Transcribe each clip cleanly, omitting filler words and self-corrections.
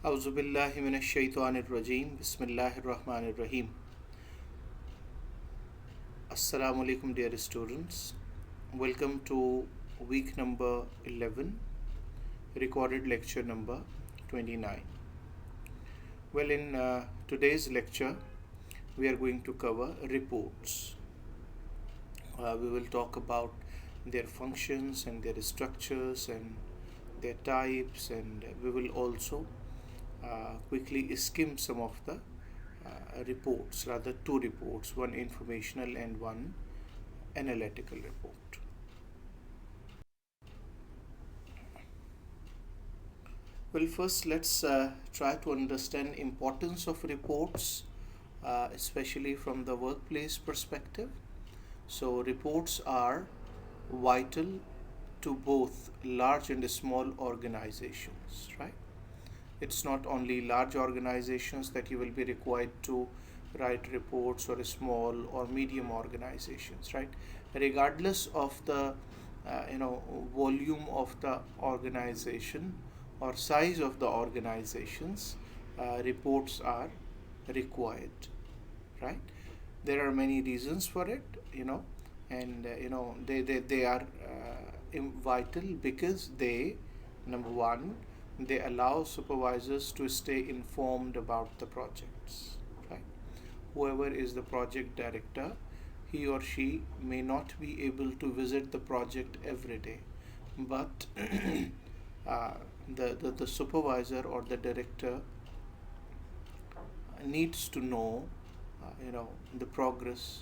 Auzu billahi minash shaitanir rajim. Bismillahir rahmanir rahim. Assalamu alaikum, dear students. Welcome to week number 11, recorded lecture number 29. Well, in today's lecture, we are going to cover reports. We will talk about their functions and their structures and their types, and we will also quickly skim some of the reports, rather two reports, one informational and one analytical report. Well, first let's try to understand importance of reports, especially from the workplace perspective. So reports are vital to both large and small organizations, right? It's not only large organizations that you will be required to write reports, or small or medium organizations, right? Regardless of the volume of the organization or size of the organizations, reports are required, right? There are many reasons for it, and they are vital because they, number one, they allow supervisors to stay informed about the projects, right? Whoever is the project director, he or she may not be able to visit the project every day, but uh, the supervisor or the director needs to know, the progress,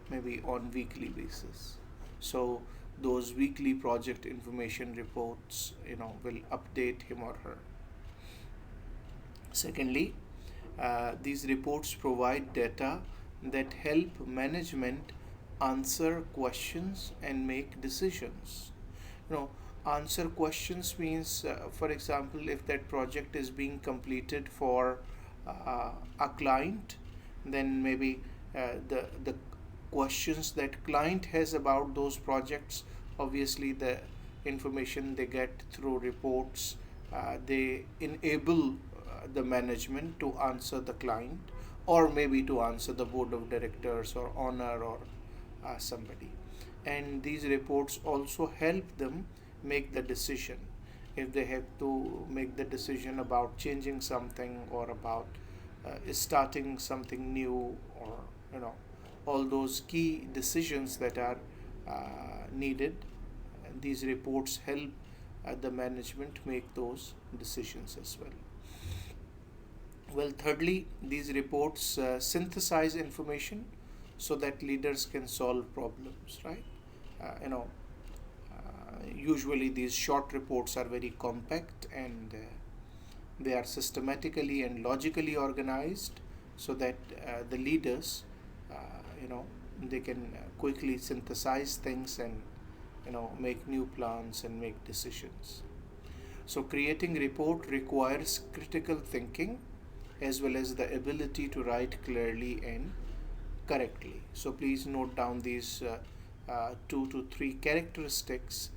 maybe on weekly basis. So those weekly project information reports, will update him or her. Secondly, these reports provide data that help management answer questions and make decisions. You know, answer questions means, for example, if that project is being completed for a client, then maybe the questions that client has about those projects, obviously the information they get through reports, they enable the management to answer the client, or maybe to answer the board of directors or owner, or somebody. And these reports also help them make the decision, if they have to make the decision about changing something, or about starting something new, or all those key decisions that are needed. These reports help the management make those decisions as well. Well, thirdly, these reports synthesize information so that leaders can solve problems, right? Usually these short reports are very compact, and they are systematically and logically organized, so that the leaders, you know, they can quickly synthesize things, and make new plans and make decisions. So creating report requires critical thinking, as well as the ability to write clearly and correctly. So please note down these 2 to 3 characteristics.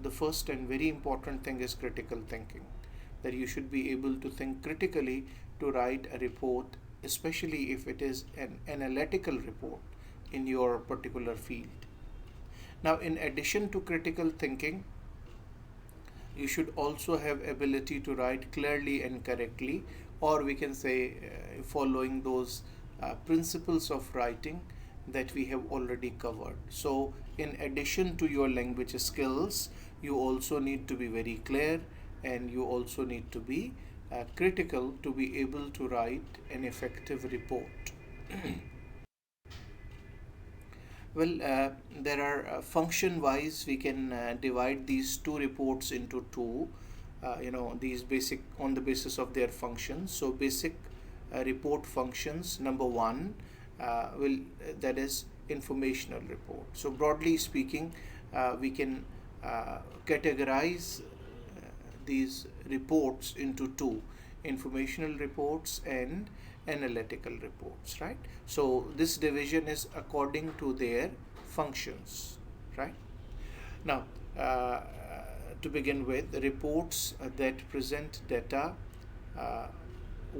The first and very important thing is critical thinking, that you should be able to think critically to write a report, especially if it is an analytical report in your particular field. Now, in addition to critical thinking, you should also have ability to write clearly and correctly, or we can say following those principles of writing that we have already covered. So in addition to your language skills, you also need to be very clear, and you also need to be critical to be able to write an effective report. Well, there are function wise, we can divide these two reports into two. These basic, on the basis of their functions. So basic report functions, number one, will that is informational report. So broadly speaking, we can categorize these reports into two: informational reports and analytical reports, right? So this division is according to their functions, right? Now, to begin with, reports that present data uh,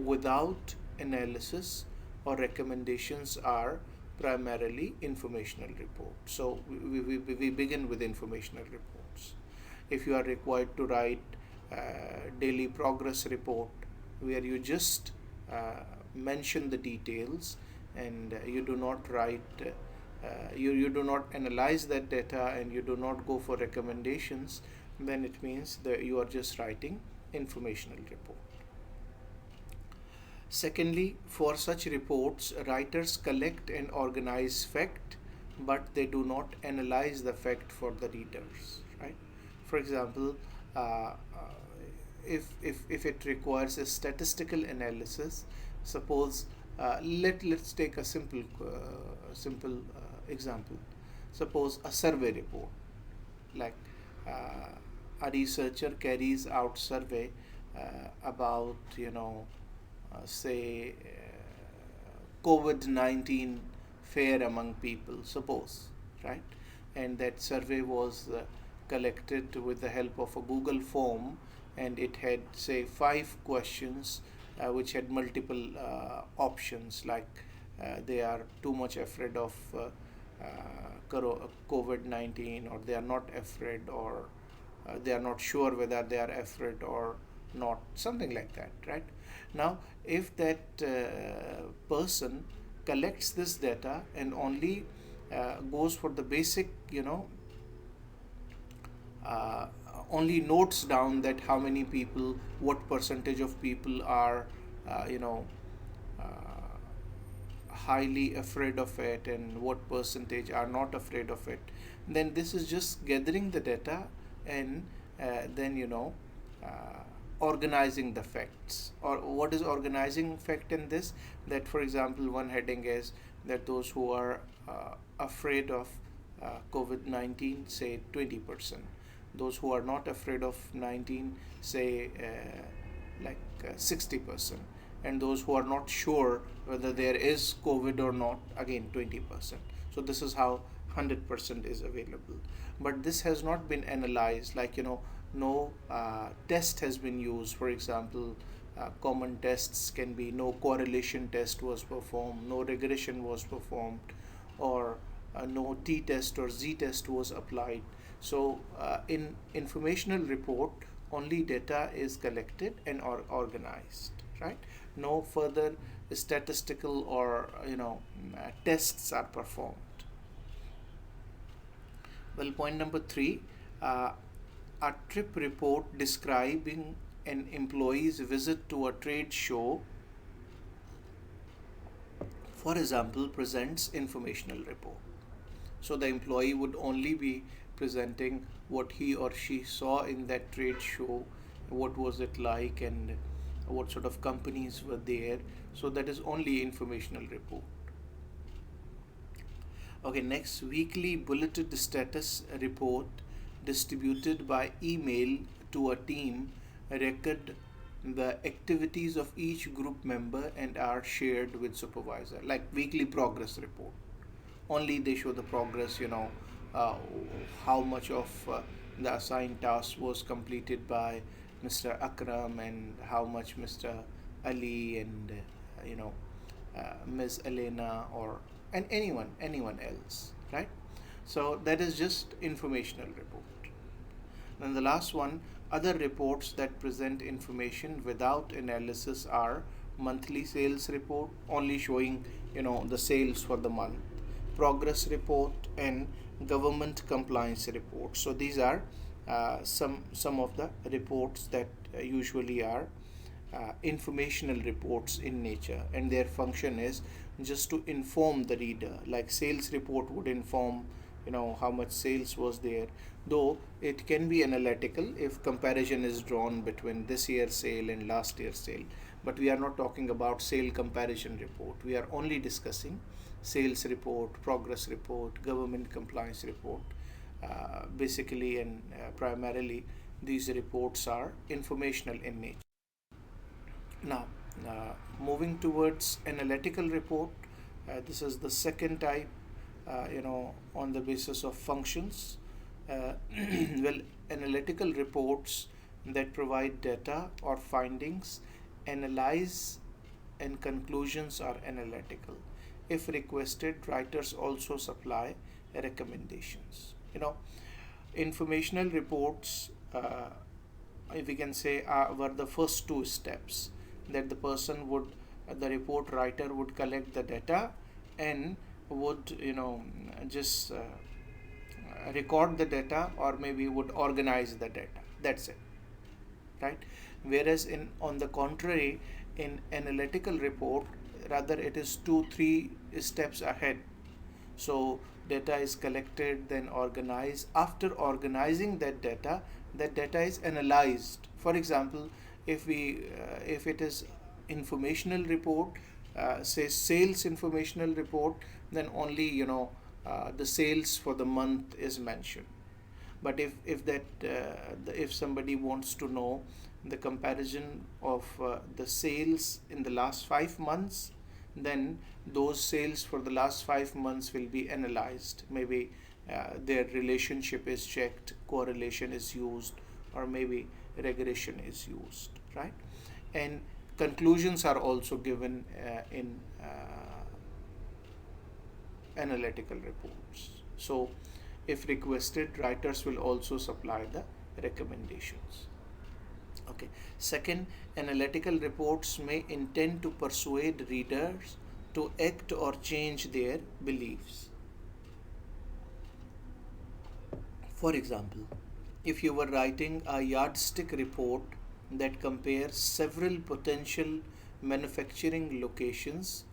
without analysis or recommendations are primarily informational reports. So we begin with informational reports. If you are required to write daily progress report where you just mention the details and you do not write you do not analyze that data and you do not go for recommendations, then it means that you are just writing informational report. Secondly, for such reports, writers collect and organize fact, but they do not analyze the fact for the readers. Right? For example, uh, if it requires a statistical analysis, suppose let's take a simple example. Suppose a survey report, like a researcher carries out survey about say COVID-19 fear among people, suppose, right? And that survey was collected with the help of a Google form, and it had, say, 5 questions which had multiple options, like they are too much afraid of COVID 19, or they are not afraid, or they are not sure whether they are afraid or not, something like that, right? Now, if that person collects this data and only goes for the basic, uh, only notes down that how many people, what percentage of people are, highly afraid of it and what percentage are not afraid of it, then this is just gathering the data and then organizing the facts. Or what is organizing fact in this? That, for example, one heading is that those who are afraid of COVID-19, say 20%. Those who are not afraid of 19, say 60%. And those who are not sure whether there is COVID or not, again 20%. So this is how 100% is available. But this has not been analyzed, like no test has been used. For example, common tests can be, no correlation test was performed, no regression was performed, or no t test or z test was applied. So in informational report, only data is collected and organized, right? No further statistical or tests are performed. Well, point number 3, uh, a trip report describing an employee's visit to a trade show, for example, presents informational report. So the employee would only be presenting what he or she saw in that trade show, what was it like, and what sort of companies were there. So that is only informational report. Okay, next, weekly bulleted status report distributed by email to a team record the activities of each group member and are shared with supervisor, like weekly progress report. Only they show the progress, uh, how much of the assigned task was completed by Mr. Akram, and how much Mr. Ali, and Ms. Elena, or and anyone else, right? So that is just informational report. Then the last one, other reports that present information without analysis are monthly sales report, only showing the sales for the month, progress report, and government compliance report. So these are some of the reports that usually are informational reports in nature, and their function is just to inform the reader. Like sales report would inform how much sales was there, though it can be analytical if comparison is drawn between this year's sale and last year's sale. But we are not talking about sale comparison report. We are only discussing sales report, progress report, government compliance report. Basically and primarily, these reports are informational in nature. Now, moving towards analytical report, this is the second type, on the basis of functions. Uh, well, analytical reports that provide data or findings analyze and conclusions are analytical. If requested, writers also supply recommendations. Informational reports, if we can say, were the first two steps that the report writer would collect the data and would, just record the data, or maybe would organize the data. That's it, right? Whereas on the contrary, in analytical report, rather it is 2 3 steps ahead. So data is collected, then organized. After organizing that data is analyzed. For example, if it is informational report, say sales informational report, then only, the sales for the month is mentioned. But if somebody wants to know the comparison of the sales in the last 5 months, then those sales for the last 5 months will be analyzed. Maybe their relationship is checked, correlation is used, or maybe regression is used, right? And conclusions are also given in analytical reports. So, if requested, writers will also supply the recommendations. Okay. Second, analytical reports may intend to persuade readers to act or change their beliefs. For example, if you were writing a yardstick report that compares several potential manufacturing locations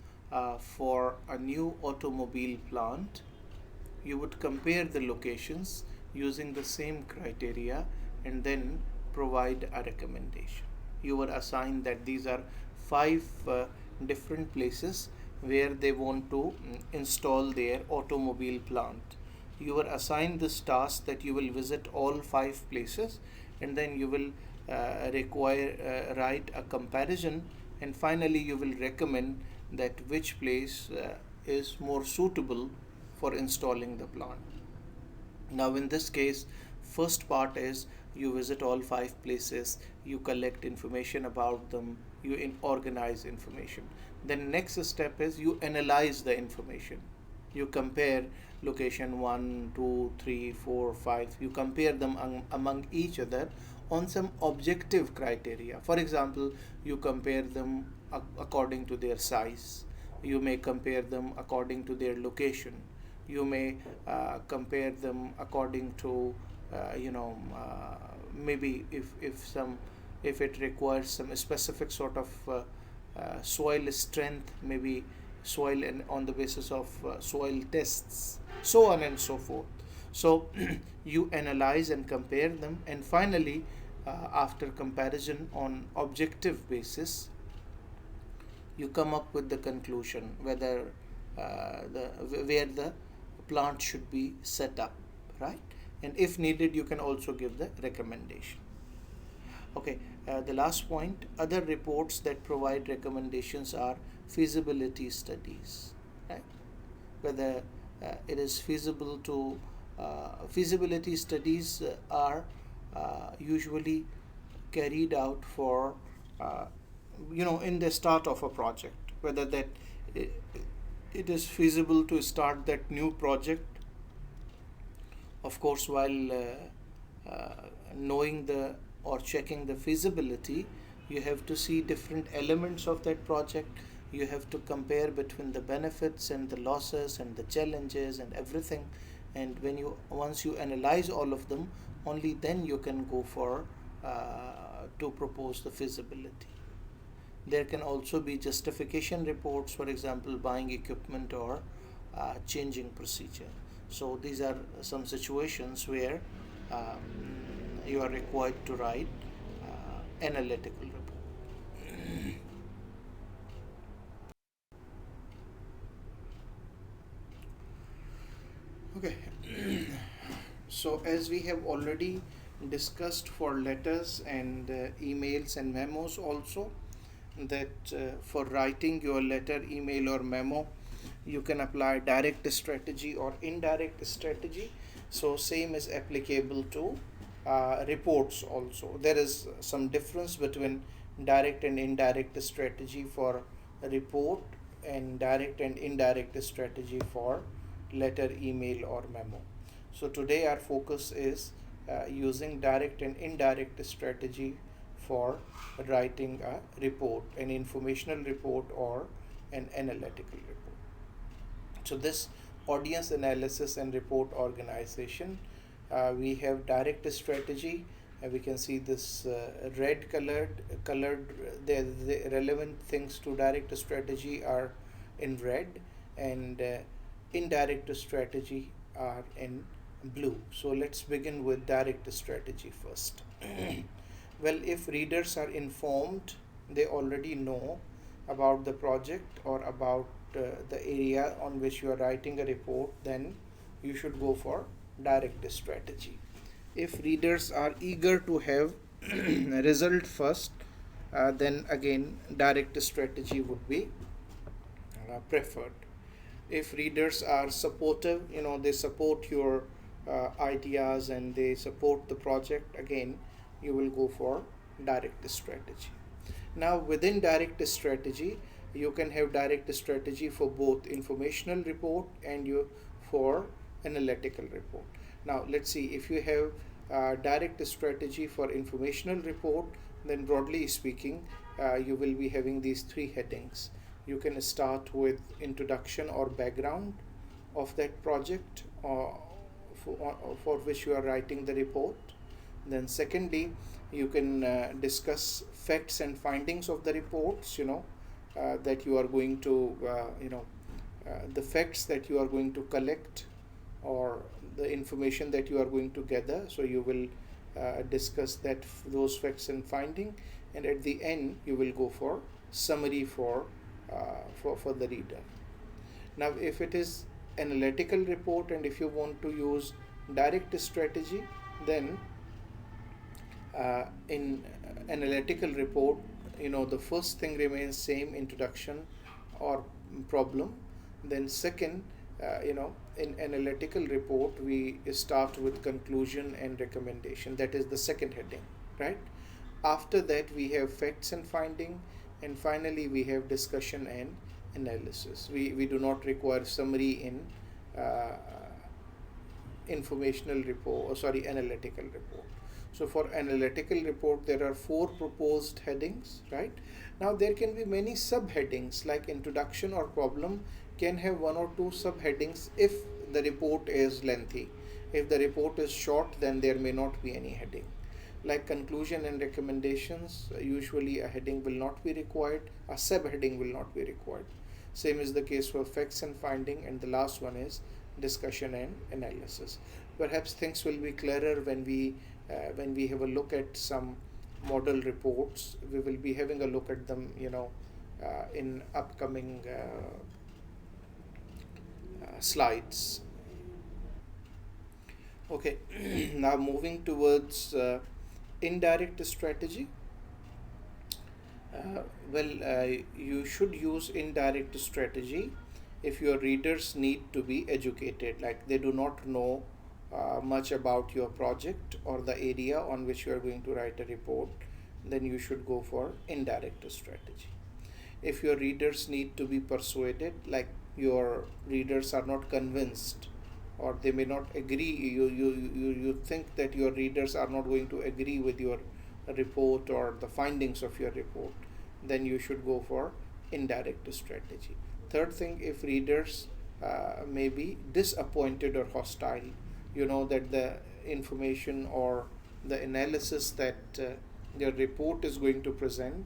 for a new automobile plant, you would compare the locations using the same criteria and then provide a recommendation. You were assigned that these are 5 different places where they want to install their automobile plant. You were assigned this task that you will visit all 5 places, and then you will write a comparison, and finally you will recommend that which place is more suitable for installing the plant. Now, in this case, first part is you visit all 5 places, you collect information about them, you organize information. Then next step is you analyze the information. You compare location 1, 2, 3, 4, 5. You compare them among each other on some objective criteria. For example, you compare them according to their size. You may compare them according to their location. You may compare them according to maybe if it requires some specific sort of soil strength, maybe soil, and on the basis of soil tests, so on and so forth. So you analyze and compare them, and finally, after comparison on objective basis, you come up with the conclusion whether where the plant should be set up, right? And if needed, you can also give the recommendation. Okay, the last point, other reports that provide recommendations are feasibility studies, right? Whether it is feasible to feasibility studies are usually carried out for in the start of a project, whether that it is feasible to start that new project. Of course, while knowing the or checking the feasibility, you have to see different elements of that project. You have to compare between the benefits and the losses and the challenges and everything. And once you analyze all of them, only then you can go for to propose the feasibility. There can also be justification reports, for example, buying equipment or changing procedure. So these are some situations where you are required to write analytical report. Okay. So as we have already discussed for letters and emails and memos also, that for writing your letter, email, or memo, you can apply direct strategy or indirect strategy. So same is applicable to reports also. There is some difference between direct and indirect strategy for a report and direct and indirect strategy for letter, email or memo. So today our focus is using direct and indirect strategy for writing a report, an informational report or an analytical report. So this audience analysis and report organization, we have direct strategy. We can see this red colored. The relevant things to direct strategy are in red, and indirect strategy are in blue. So let's begin with direct strategy first. Well, if readers are informed, they already know about the project or about the area on which you are writing a report, then you should go for direct strategy. If readers are eager to have result first, then again direct strategy would be preferred. If readers are supportive, they support your ideas and they support the project, again you will go for direct strategy. Now within direct strategy, you can have direct strategy for both informational report and you for analytical report. Now let's see, if you have direct strategy for informational report, then broadly speaking, you will be having these three headings. You can start with introduction or background of that project for which you are writing the report. Then secondly, you can discuss facts and findings of the reports, that you are going to, the facts that you are going to collect or the information that you are going to gather. So you will discuss those facts and finding, and at the end you will go for summary for the reader. Now if it is analytical report and if you want to use direct strategy, then in analytical report, the first thing remains same, introduction or problem. Then second, in analytical report we start with conclusion and recommendation, that is the second heading, right? After that we have facts and finding, and finally we have discussion and analysis. We do not require summary in uh, informational report, or sorry, analytical report. So for analytical report there are four proposed headings, right? Now there can be many subheadings, like introduction or problem can have one or two subheadings if the report is lengthy. If the report is short, then there may not be any heading. Like conclusion and recommendations, usually a heading will not be required, a subheading will not be required. Same is the case for facts and finding, and the last one is discussion and analysis. Perhaps things will be clearer when we have a look at some model reports. We will be having a look at them, in upcoming slides. Okay, now moving towards indirect strategy. You should use indirect strategy if your readers need to be educated, like they do not know much about your project or the area on which you are going to write a report, then you should go for indirect strategy. If your readers need to be persuaded, like your readers are not convinced or they may not agree, you think that your readers are not going to agree with your report or the findings of your report, then you should go for indirect strategy. Third thing, if readers may be disappointed or hostile, that the information or the analysis that your report is going to present,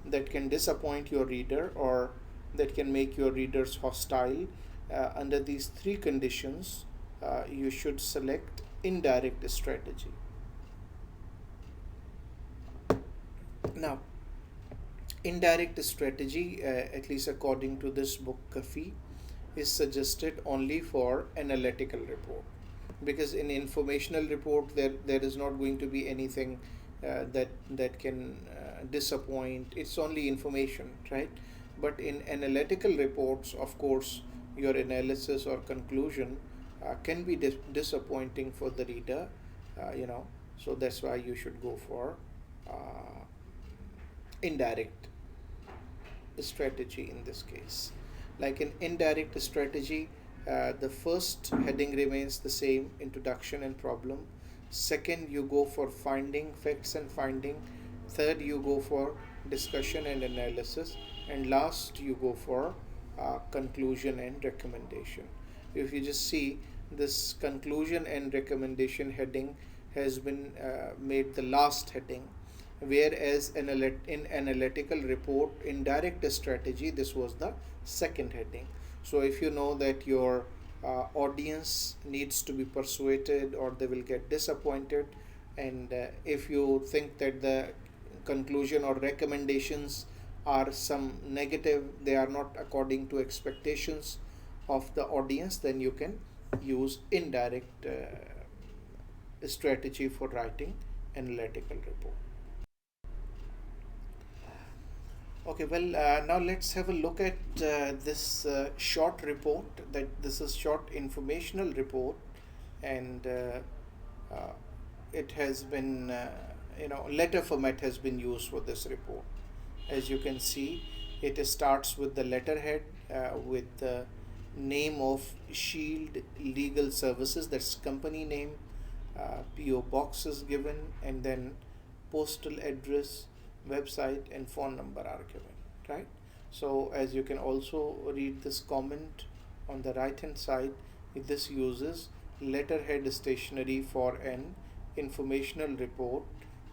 that can disappoint your reader or that can make your readers hostile, under these three conditions, you should select indirect strategy. Now, indirect strategy, at least according to this book Kafi, is suggested only for analytical report, because in informational report there is not going to be anything that can disappoint. It's only information, right? But in analytical reports, of course, your analysis or conclusion can be disappointing for the reader, you know. So that's why you should go for uh, indirect strategy in this case. Like in indirect strategy, the first heading remains the same, introduction and problem. Second, you go for finding, facts and finding. Third, you go for discussion and analysis. And last, you go for conclusion and recommendation. If you just see, this conclusion and recommendation heading has been made the last heading, whereas in analytical report indirect strategy, this was the second heading. So if you know that your audience needs to be persuaded or they will get disappointed, and if you think that the conclusion or recommendations are some negative, they are not according to expectations of the audience, then you can use indirect strategy for writing analytical report. Okay, well, now let's have a look at this short report. That this is short informational report, and uh, it has been, letter format has been used for this report. As you can see, it starts with the letterhead with the name of Shield Legal Services, that's company name, PO box is given, and then postal address, website, and phone number are given, right? So as you can also read this comment on the right hand side, this uses letterhead stationery for an informational report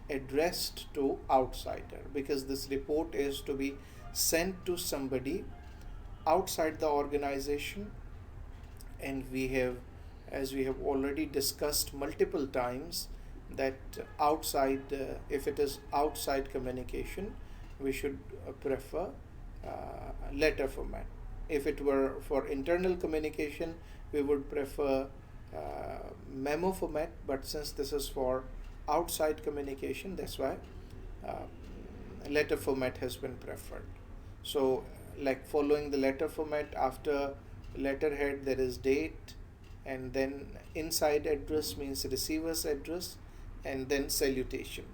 addressed to outsider, because this report is to be sent to somebody outside the organization. And we have, as we have already discussed multiple times, that outside, if it is outside communication, we should prefer letter format. If it were for internal communication, we would prefer memo format, but since this is for outside communication, that's why letter format has been preferred. So like following the letter format, after letterhead there is date, and then inside address means receiver's address, and then salutation.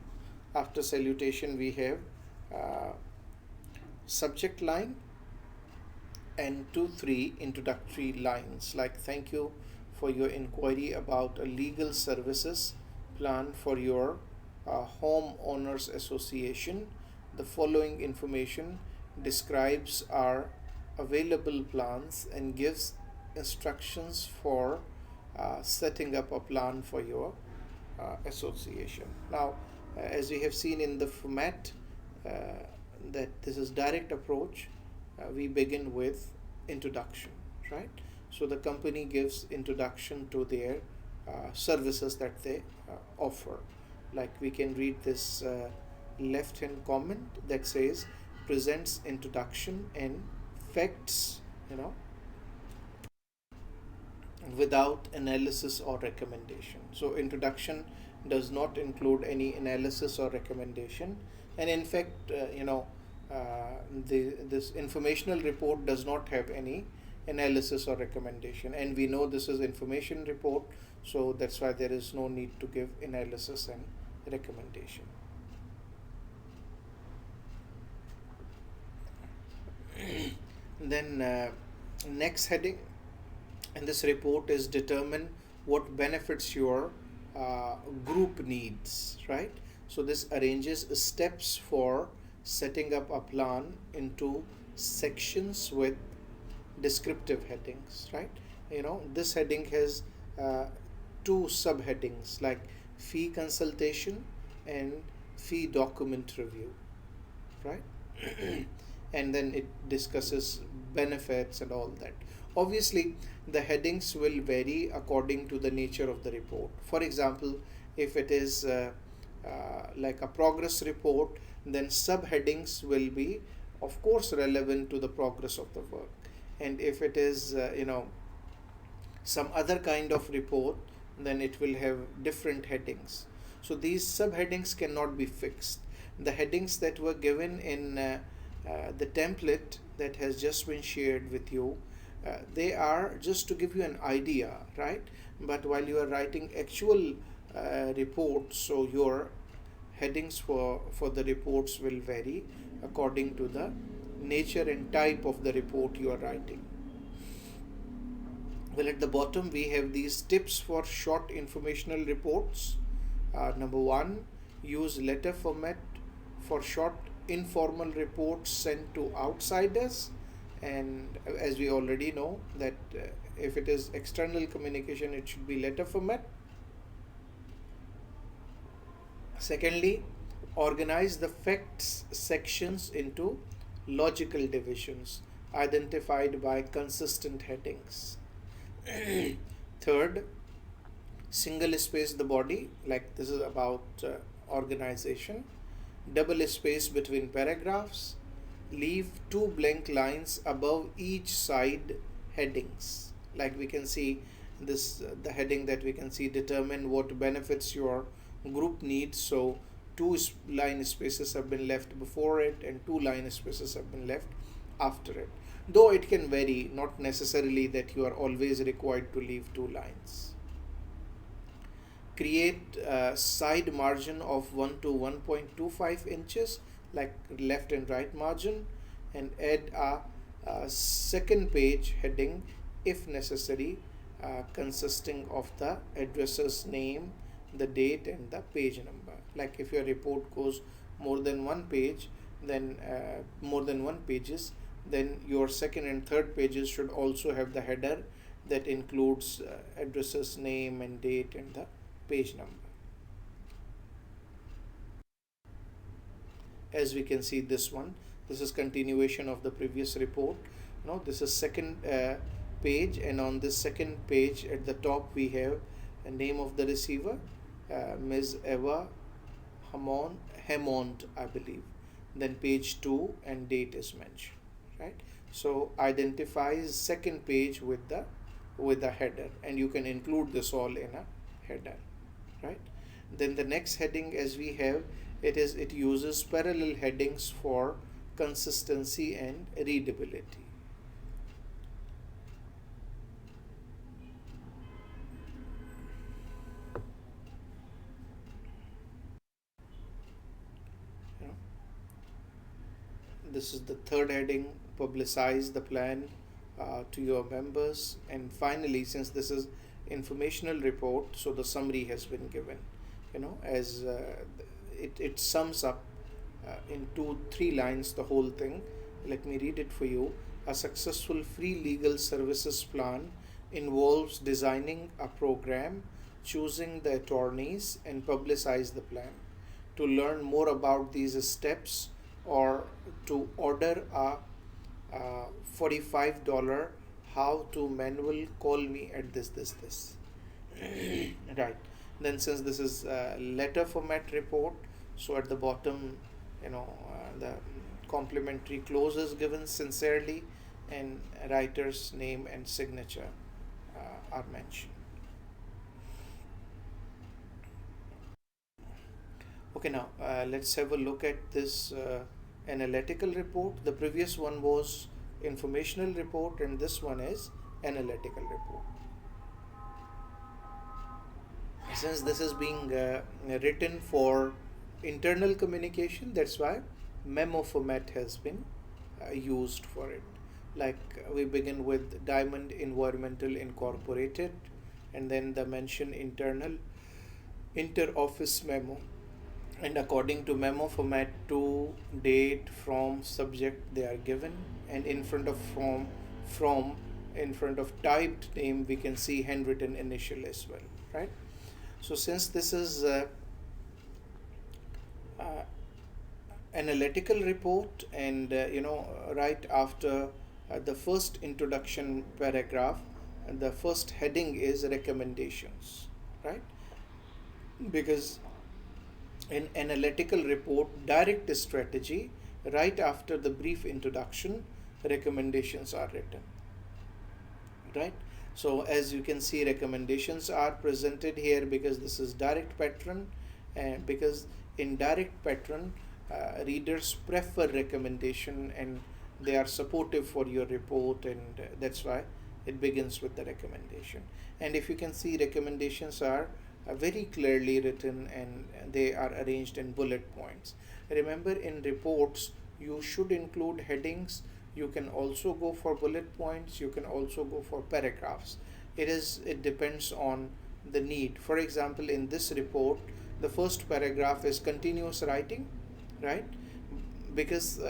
After salutation we have subject line and 2-3 introductory lines like, thank you for your inquiry about a legal services plan for your homeowners association. The following information describes our available plans and gives instructions for setting up a plan for your association. Now, as we have seen in the format, that this is direct approach, we begin with introduction, right? So the company gives introduction to their services that they offer. Like we can read this left hand comment that says presents introduction and facts, without analysis or recommendation. So introduction does not include any analysis or recommendation, and in fact, this informational report does not have any analysis or recommendation, and we know this is information report, so that's why there is no need to give analysis and recommendation. Then next heading in this report is determine what benefits your group needs, right? So this arranges steps for setting up a plan into sections with descriptive headings, right? This heading has two subheadings like fee consultation and fee document review, right? And then it discusses benefits and all that. Obviously, the headings will vary according to the nature of the report. For example, if it is like a progress report, then subheadings will be, of course, relevant to the progress of the work. And if it is, some other kind of report, then it will have different headings. So these subheadings cannot be fixed. The headings that were given in the template that has just been shared with you, They are just to give you an idea, right? But while you are writing actual reports, so your headings for the reports will vary according to the nature and type of the report you are writing. Well, at the bottom we have these tips for short informational reports. Number one, use letter format for short informal reports sent to outsiders. And as we already know that if it is external communication, it should be letter format. Secondly, organize the facts sections into logical divisions identified by consistent headings. Third, single space the body, like this is about organization. Double space between paragraphs. Leave two blank lines above each side headings. Like we can see this, the heading that we can see, determine what benefits your group needs. So two line spaces have been left before it and two line spaces have been left after it, though it can vary, not necessarily that you are always required to leave two lines. Create a side margin of 1 to 1.25 inches, like left and right margin, and add a second page heading if necessary, consisting of the addresser's name, the date, and the page number. Like if your report goes more than one page, then more than one pages, then your second and third pages should also have the header that includes addresser's name and date and the page number. As we can see, this is continuation of the previous report. Now this is second page, and on this second page at the top we have a name of the receiver, Ms. Eva Hammond, I believe. Then page 2 and date is mentioned, right? So identifies second page with the header, and you can include this all in a header, right? Then the next heading, as we have, it uses parallel headings for consistency and readability. You know, this is the third heading, publicize the plan to your members. And finally, since this is informational report, so the summary has been given, as it sums up in 2-3 lines the whole thing. Let me read it for you. A successful free legal services plan involves designing a program, choosing the attorneys, and publicize the plan. To learn more about these steps or to order a $45 how to manual, call me at this. Right. Then since this is a letter format report, so at the bottom, the complimentary clause is given sincerely, and writer's name and signature are mentioned. Okay, now let's have a look at this analytical report. The previous one was informational report, and this one is analytical report. Since this is being written for internal communication, that's why memo format has been used for it. Like we begin with Diamond Environmental Incorporated, and then the mention internal inter-office memo, and according to memo format, to, date, from, subject they are given, and in front of from in front of typed name we can see handwritten initial as well, right? So since this is analytical report, and right after the first introduction paragraph, the first heading is recommendations, right? Because in analytical report, direct strategy, right after the brief introduction, recommendations are written, right? So as you can see, recommendations are presented here because this is direct pattern, and because in direct pattern readers prefer recommendation, and they are supportive for your report, and that's why it begins with the recommendation. And if you can see, recommendations are very clearly written, and they are arranged in bullet points. Remember, in reports you should include headings. You can also go for bullet points, you can also go for paragraphs. It depends on the need. For example, in this report, the first paragraph is continuous writing, right? Because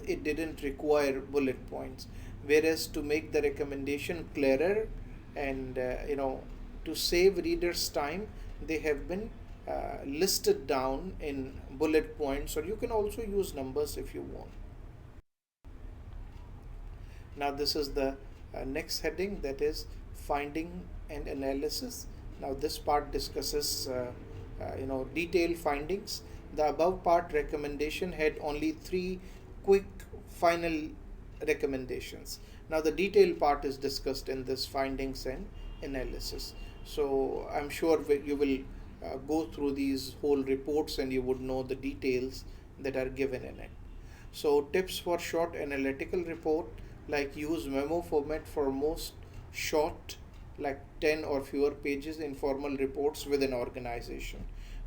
it didn't require bullet points. Whereas to make the recommendation clearer, and to save readers time, they have been listed down in bullet points, or you can also use numbers if you want. Now this is the next heading, that is finding and analysis. Now this part discusses detailed findings. The above part recommendation had only three quick final recommendations. Now the detailed part is discussed in this findings and analysis. So I'm sure you will go through these whole reports and you would know the details that are given in it. So tips for short analytical report, like use memo format for most short, like 10 or fewer pages informal reports within organization.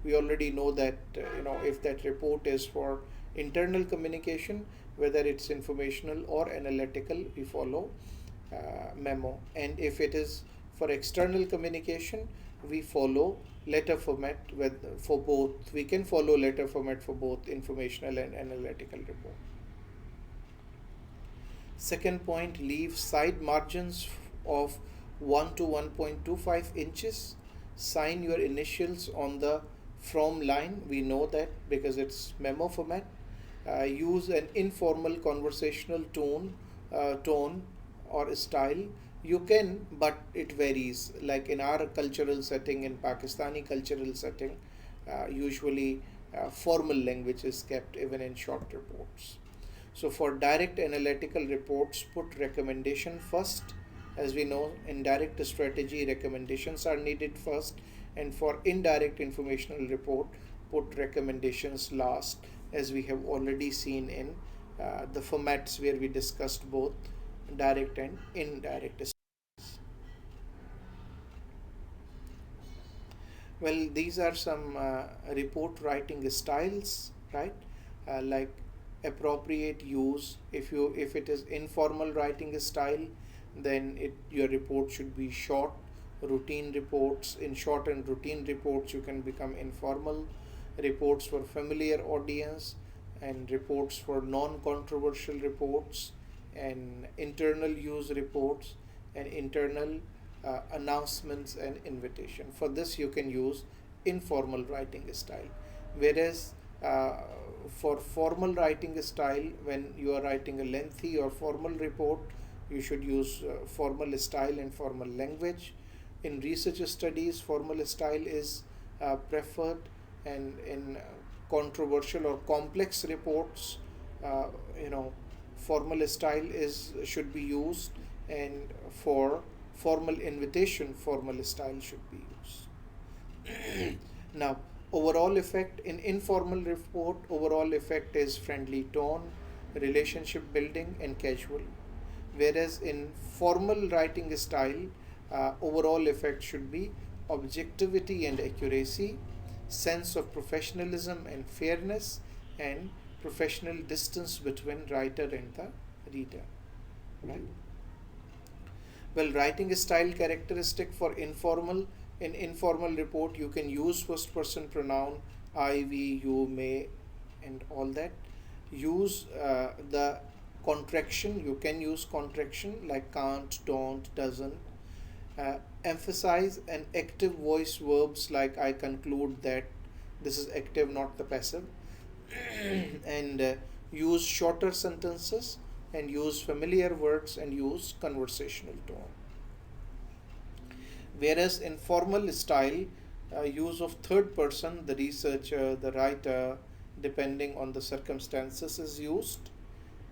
We already know that if that report is for internal communication, whether it's informational or analytical, we follow memo. And if it is for external communication, we follow letter format. For both, we can follow letter format for both informational and analytical report. Second point, leave side margins of 1 to 1.25 inches. Sign your initials on the from line. We know that because it's memo format. Use an informal conversational tone or style. You can, but it varies. Like in our cultural setting, in Pakistani cultural setting, usually formal language is kept even in short reports. So for direct analytical reports, put recommendation first. As we know, in direct strategy, recommendations are needed first, and for indirect informational report, put recommendations last, as we have already seen in the formats where we discussed both direct and indirect. Well, these are some report writing styles, right? Like appropriate use. If it is informal writing style, then your report should be short. Routine reports, in short and routine reports, you can become informal. Reports for familiar audience, and reports for non-controversial reports, and internal use reports, and internal announcements and invitation. For this, you can use informal writing style. Whereas for formal writing style, when you are writing a lengthy or formal report, you should use formal style and formal language. In research studies, formal style is preferred, and in controversial or complex reports, uh, you know, formal style is should be used, and for formal invitation, formal style should be used. Now, overall effect in informal report, overall effect is friendly tone, relationship building, and casual. Whereas in formal writing style, overall effect should be objectivity and accuracy, sense of professionalism and fairness, and professional distance between writer and the reader. Right? Well, writing style characteristic for informal. In informal report, you can use first person pronoun I, we, you, may, and all that. Use the contraction. You can use contraction like can't, don't, doesn't. Emphasize an active voice verbs like I conclude that. This is active, not the passive. And use shorter sentences, and use familiar words, and use conversational tone. Whereas in formal style, use of third person, the researcher, the writer, depending on the circumstances, is used.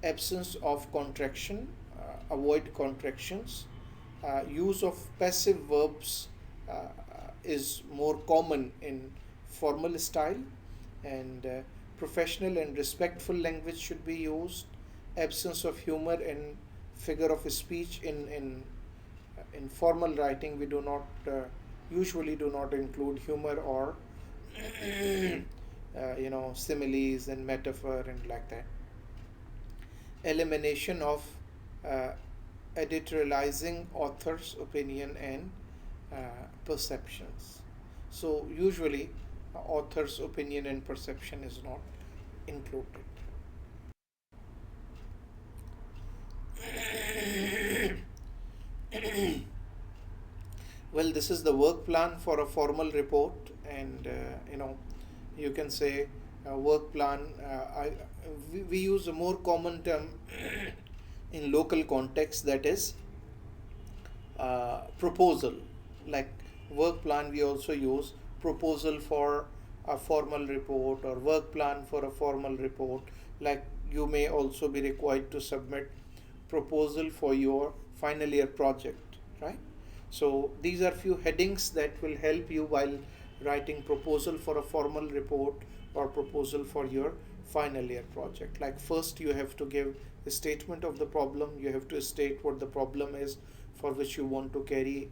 Absence of contraction, avoid contractions. Use of passive verbs is more common in formal style, and professional and respectful language should be used. absence of humor and figure of speech in formal writing. We do not usually do not include humor or similes and metaphor and like that. Elimination of uh, editorializing author's opinion and perceptions. So usually author's opinion and perception is not included. Well, this is the work plan for a formal report, and you can say work plan. We use a more common term in local context, that is proposal. Like work plan, we also use proposal for a formal report or work plan for a formal report. Like you may also be required to submit proposal for your final year project, right? So these are few headings that will help you while writing proposal for a formal report or proposal for your final year project. Like first you have to give a statement of the problem. You have to state what the problem is for which you want to carry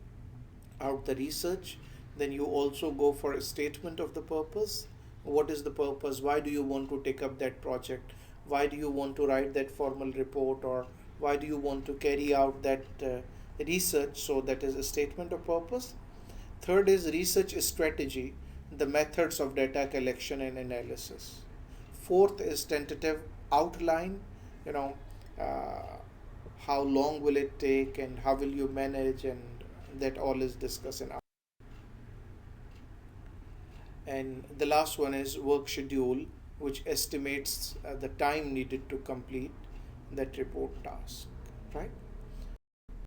out the research. Then you also go for a statement of the purpose. What is the purpose? Why do you want to take up that project? Why do you want to write that formal report, or why do you want to carry out that research? So that is a statement of purpose. Third is research strategy, the methods of data collection and analysis. Fourth is tentative outline, you know, uh, how long will it take and how will you manage, and that all is discussed in. And the last one is work schedule, which estimates the time needed to complete that report task, right?